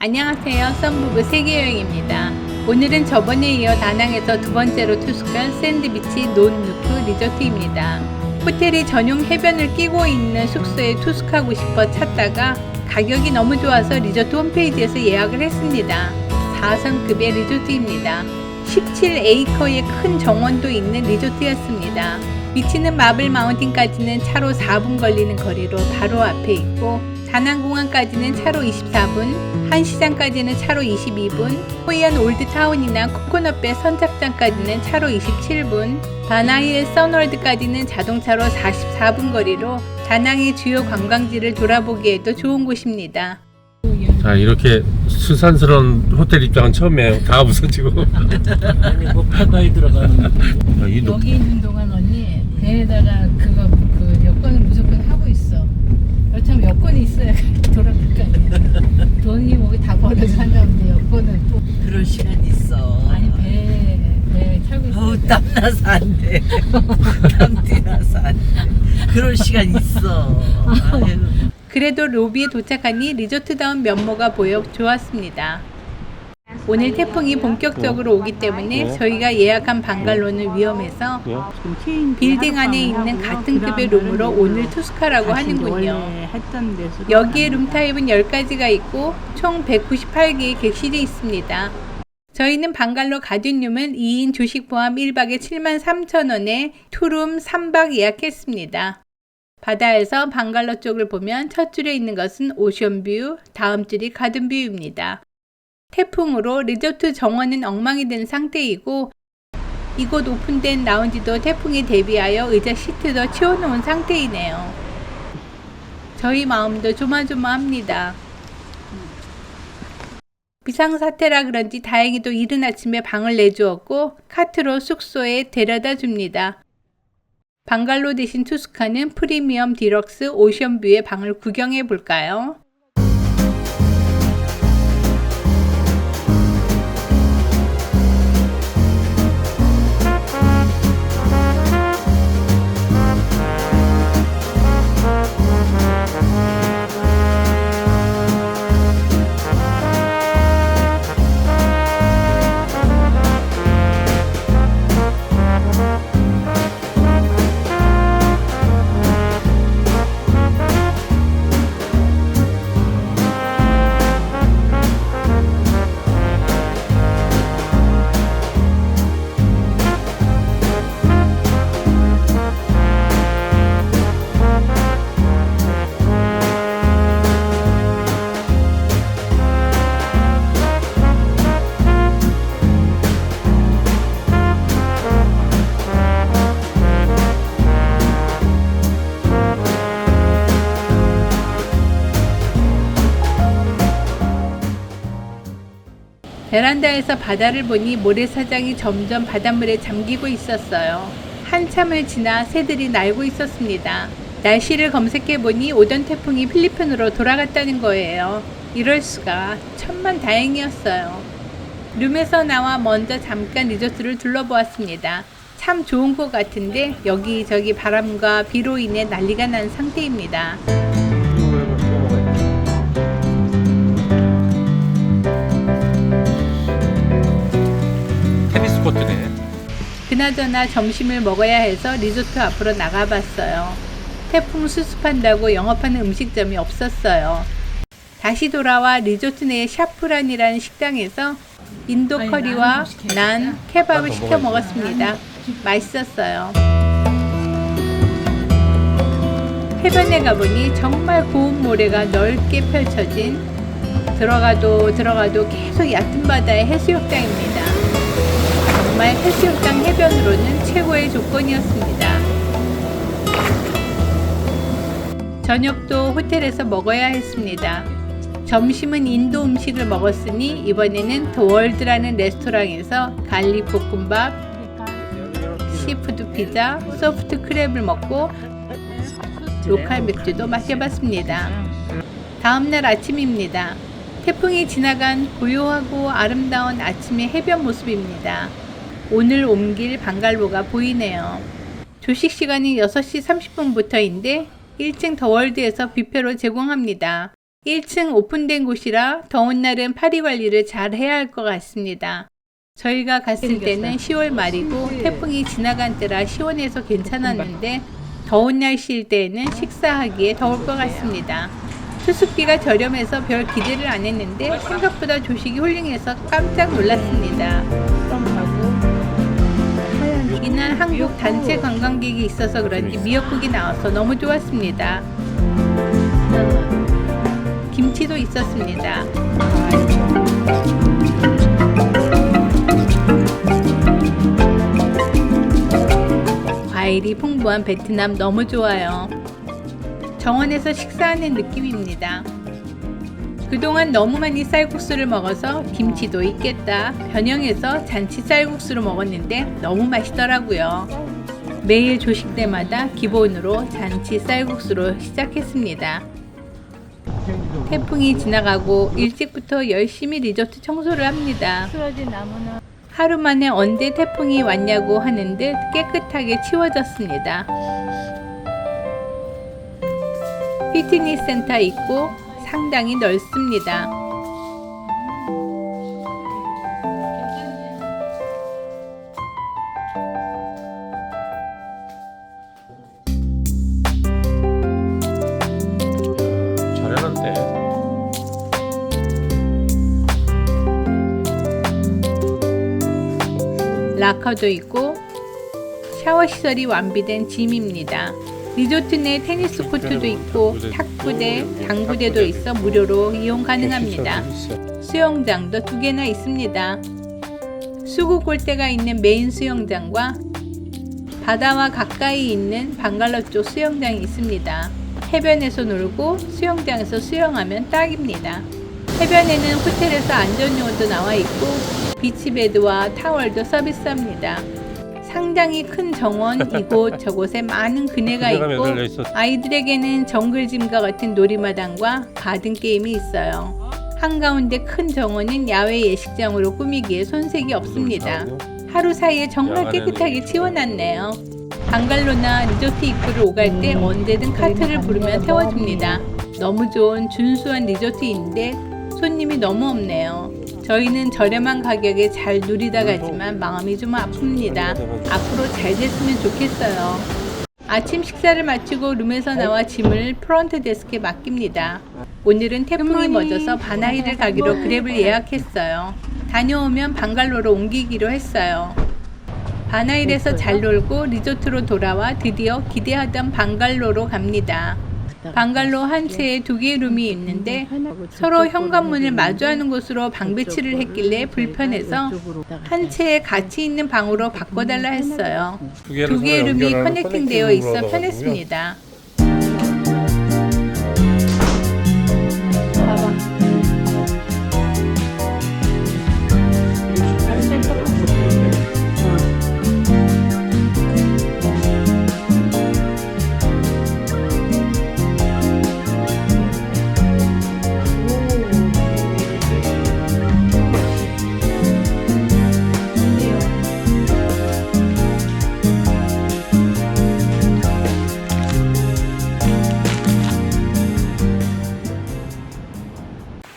안녕하세요. 썸부부 세계여행입니다. 오늘은 저번에 이어 다낭에서 두 번째로 투숙한 샌드비치 논누크 리조트입니다. 호텔이 전용 해변을 끼고 있는 숙소에 투숙하고 싶어 찾다가 가격이 너무 좋아서 리조트 홈페이지에서 예약을 했습니다. 4성급의 리조트입니다. 17에이커의 큰 정원도 있는 리조트였습니다. 위치는 마블 마운틴까지는 차로 4분 걸리는 거리로 바로 앞에 있고, 다낭공항까지는 차로 24분, 한시장까지는 차로 22분, 호이안 올드타운이나 코코넛배 선착장까지는 차로 27분, 바나힐 선월드까지는 자동차로 44분 거리로 다낭의 주요 관광지를 돌아보기에도 좋은 곳입니다. 자, 이렇게 수산스러운 호텔 입장은 처음이에요. 다 웃어지고. 아니 뭐 패바이 들어가는 여기 있는 동안 언니 배에다가 그 여권을 무조건 하고 있어. 참 여권이 있어야 돌아갈 거 아니야. 돈이 뭐다 벌어서 한다는데 여권은 또 그럴 시간 있어. 아니 배 타고 있어. 어우 땀나서 안 돼. 땀 뛰나서 안 돼. 그럴 시간 있어. 아유. 그래도 로비에 도착하니 리조트다운 면모가 보여 좋았습니다. 오늘 태풍이 본격적으로 오기 때문에 저희가 예약한 방갈로는 위험해서 빌딩 안에 있는 같은 급의 룸으로 오늘 투숙하라고 하는군요. 여기에 룸타입은 10가지가 있고 총 198개의 객실이 있습니다. 저희는 방갈로 가든룸은 2인 조식 포함 1박에 73,000원에 투룸 3박 예약했습니다. 바다에서 방갈로 쪽을 보면 첫 줄에 있는 것은 오션뷰, 다음 줄이 가든뷰입니다. 태풍으로 리조트 정원은 엉망이 된 상태이고, 이곳 오픈된 라운지도 태풍에 대비하여 의자 시트도 치워놓은 상태이네요. 저희 마음도 조마조마합니다. 비상사태라 그런지 다행히도 이른 아침에 방을 내주었고 카트로 숙소에 데려다 줍니다. 방갈로 대신 투숙하는 프리미엄 디럭스 오션뷰의 방을 구경해 볼까요? 베란다에서 바다를 보니 모래사장이 점점 바닷물에 잠기고 있었어요. 한참을 지나 새들이 날고 있었습니다. 날씨를 검색해보니 오던 태풍이 필리핀으로 돌아갔다는 거예요. 이럴 수가. 천만다행이었어요. 룸에서 나와 먼저 잠깐 리조트를 둘러보았습니다. 참 좋은 것 같은데 여기저기 바람과 비로 인해 난리가 난 상태입니다. 코트네. 그나저나 점심을 먹어야 해서 리조트 앞으로 나가봤어요. 태풍 수습한다고 영업하는 음식점이 없었어요. 다시 돌아와 리조트 내의 샤프란이라는 식당에서 인도 커리와 난, 케밥을 시켜 먹었습니다. 맛있었어요. 해변에 가보니 정말 고운 모래가 넓게 펼쳐진, 들어가도 계속 얕은 바다의 해수욕장입니다. 정말 해수욕장 해변으로는 최고의 조건이었습니다. 저녁도 호텔에서 먹어야 했습니다. 점심은 인도 음식을 먹었으니 이번에는 더 월드라는 레스토랑에서 갈릭 볶음밥, 시푸드 피자, 소프트 크랩을 먹고 로컬 맥주도 마셔봤습니다. 다음날 아침입니다. 태풍이 지나간 고요하고 아름다운 아침의 해변 모습입니다. 오늘 옮길 방갈로가 보이네요. 조식 시간이 6시 30분부터인데 1층 더월드에서 뷔페로 제공합니다. 1층 오픈된 곳이라 더운 날은 파리 관리를 잘 해야 할 것 같습니다. 저희가 갔을 때는 10월 말이고 태풍이 지나간 때라 시원해서 괜찮았는데 더운 날씨일 때에는 식사하기에 더울 것 같습니다. 수습비가 저렴해서 별 기대를 안 했는데 생각보다 조식이 훌륭해서 깜짝 놀랐습니다. 이날 한국 단체 관광객이 있어서 그런지 미역국이 나와서 너무 좋았습니다. 김치도 있었습니다. 과일이 풍부한 베트남 너무 좋아요. 정원에서 식사하는 느낌입니다. 그동안 너무 많이 쌀국수를 먹어서 김치도 있겠다 변형해서 잔치 쌀국수를 먹었는데 너무 맛있더라고요. 매일 조식 때마다 기본으로 잔치 쌀국수로 시작했습니다. 태풍이 지나가고 일찍부터 열심히 리조트 청소를 합니다. 하루 만에 언제 태풍이 왔냐고 하는 듯 깨끗하게 치워졌습니다. 피트니스 센터 있고 상당히 넓습니다. 잘해놨네. 락커도 있고 샤워 시설이 완비된 짐입니다. 리조트 내 테니스 코트도 있고 탁구대, 당구대도 있어 무료로 이용 가능합니다. 수영장도 2개나 있습니다. 수구 골대가 있는 메인 수영장과 바다와 가까이 있는 방갈로 쪽 수영장이 있습니다. 해변에서 놀고 수영장에서 수영하면 딱입니다. 해변에는 호텔에서 안전요원도 나와 있고 비치베드와 타월도 서비스합니다. 상당히 큰 정원 이곳 저곳에 많은 그네가 있고 아이들에게는 정글짐과 같은 놀이마당과 가든 게임이 있어요. 한가운데 큰 정원은 야외 예식장으로 꾸미기에 손색이 없습니다. 하루 사이에 정말 깨끗하게 치워놨네요. 방갈로나 리조트 입구를 오갈 때 언제든 카트를 부르면 태워줍니다. 너무 좋은 준수한 리조트인데 손님이 너무 없네요. 저희는 저렴한 가격에 잘 누리다 가지만 마음이 좀 아픕니다. 앞으로 잘 됐으면 좋겠어요. 아침 식사를 마치고 룸에서 나와 짐을 프런트 데스크에 맡깁니다. 오늘은 태풍이 멎어서 바나이를 가기로 그랩을 예약했어요. 다녀오면 방갈로로 옮기기로 했어요. 바나일에서 잘 놀고 리조트로 돌아와 드디어 기대하던 방갈로로 갑니다. 방갈로 한 채에 2개의 룸이 있는데 서로 현관문을 마주하는 곳으로 방 배치를 했길래 불편해서 한 채에 같이 있는 방으로 바꿔달라 했어요. 2개의 룸이 커넥팅 되어 있어 편했습니다.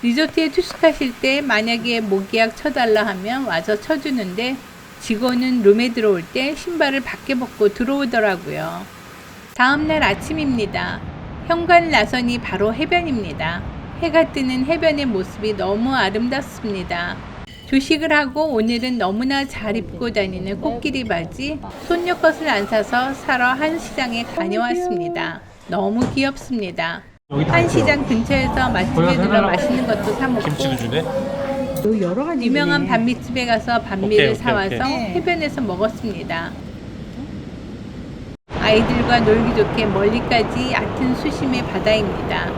리조트에 투숙하실 때 만약에 모기약 쳐달라 하면 와서 쳐주는데 직원은 룸에 들어올 때 신발을 밖에 벗고 들어오더라고요. 다음날 아침입니다. 현관을 나서니 바로 해변입니다. 해가 뜨는 해변의 모습이 너무 아름답습니다. 조식을 하고 오늘은 너무나 잘 입고 다니는 코끼리 바지, 손녀 것을 안 사서 사러 한시장에 다녀왔습니다. 너무 귀엽습니다. 한시장 근처에서 맛집에 들러 맛있는 것도 사 먹고 김치도 주네. 유명한 반미집에 가서 반미를 사와서 해변에서 먹었습니다. 아이들과 놀기 좋게 멀리까지 얕은 수심의 바다입니다.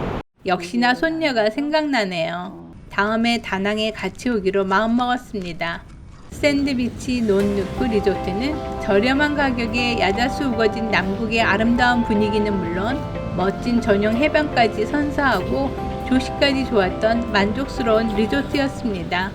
역시나 손녀가 생각나네요. 다음에 다낭에 같이 오기로 마음먹었습니다. 샌드비치 논누크 리조트는 저렴한 가격에 야자수 우거진 남국의 아름다운 분위기는 물론 멋진 전용 해변까지 선사하고 조식까지 좋았던 만족스러운 리조트였습니다.